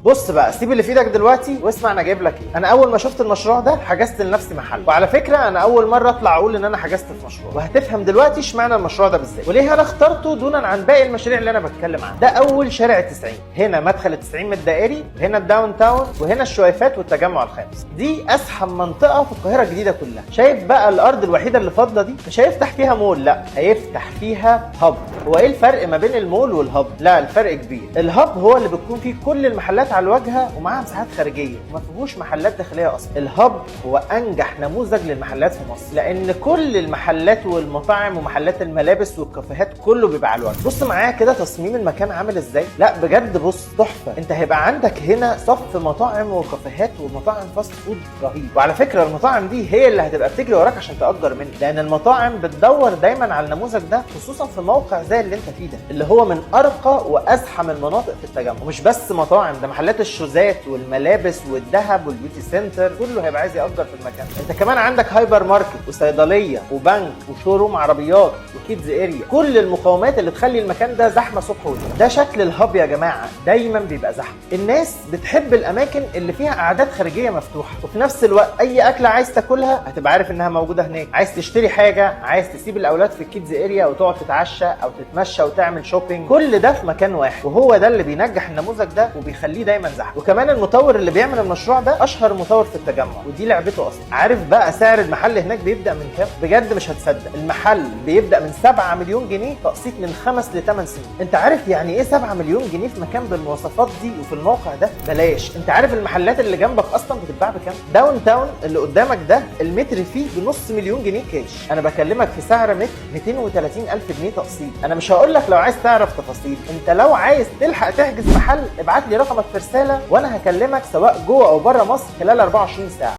بص بقى، سيب اللي في ايدك دلوقتي واسمع انا جايب لك ايه. انا اول ما شفت المشروع ده حجزت لنفسي محل، وعلى فكره انا اول مره اطلع اقول ان انا حجزت في مشروع، وهتفهم دلوقتي اشمعنى المشروع ده بالذات وليه انا اخترته دونا عن باقي المشاريع اللي انا بتكلم عنها. ده اول شارع 90، هنا مدخل ال 90 من الدائري، وهنا الداون تاون، وهنا الشويفات والتجمع الخامس. دي ازحم منطقه في القاهره الجديده كلها. شايف بقى الارض الوحيده اللي فاضله دي؟ مش هيفتح فيها مول، لا هيفتح فيها هب. هو ايه الفرق ما بين المول والهب؟ لا الفرق كبير. الهب هو اللي بتكون فيه كل المحلات على الواجهه ومعاها مساحات خارجيه وما فيهوش محلات داخليه اصلا. الهب هو انجح نموذج للمحلات في مصر، لان كل المحلات والمطاعم ومحلات الملابس والكافيهات كله بيبقى على الواجهه. بص معايا كده تصميم المكان عامل ازاي؟ لا بجد بص تحفه. انت هيبقى عندك هنا صف مطاعم وكافيهات ومطاعم فاست فود رهيب. وعلى فكره المطاعم دي هي اللي هتبقى بتجري وراك عشان تأجر منه، لان المطاعم بتدور دايما على النموذج ده، خصوصا في موقع زي اللي انت فيه ده اللي هو من ارقى وازحم المناطق في التجمع. ومش بس مطاعم، ده محلات الشوزات والملابس والذهب والبيوتي سنتر كله هيبقى عايز يأجر في المكان. انت كمان عندك هايبر ماركت وصيدليه وبنك وشوروم عربيات وكيدز اريا، كل المقومات اللي تخلي المكان ده زحمه صبح وليل. ده شكل الهب يا جماعه، دايما بيبقى زحمه. الناس بتحب الاماكن اللي فيها قعدات خارجيه مفتوحه، وفي نفس الوقت اي اكله عايز تاكلها هتبقى عارف انها موجوده هناك. عايز تشتري حاجه، عايز تسيب الاولاد في الكيدز اريا وتقعد تتعشى او تتمشى وتعمل شوبينج، كل ده في مكان واحد. وهو ده اللي بينجح النموذج ده وبيخليه دايما زحمه. وكمان المطور اللي بيعمل المشروع ده اشهر مطور في التجمع، ودي لعبته اصلا. عارف بقى سعر المحل هناك بيبدا من كام؟ بجد مش هتصدق، المحل بيبدا من 7 مليون جنيه تقسيط من 5 ل 8 سنين. انت عارف يعني ايه 7 مليون جنيه في مكان بالمواصفات دي وفي الموقع ده؟ بلاش. انت عارف المحلات اللي جنبك اصلا بتتباع بكام؟ داون تاون اللي قدامك ده المتر فيه بنص مليون جنيه كاش. انا بكلمك في سعر متر 230,000 جنيه تقسيط. انا مش هقول لك لو عايز تعرف تفاصيل، انت لو عايز تلحق تحجز محل ابعت لي رقمك في رساله وانا هكلمك سواء جوه او بره مصر خلال 24 ساعه.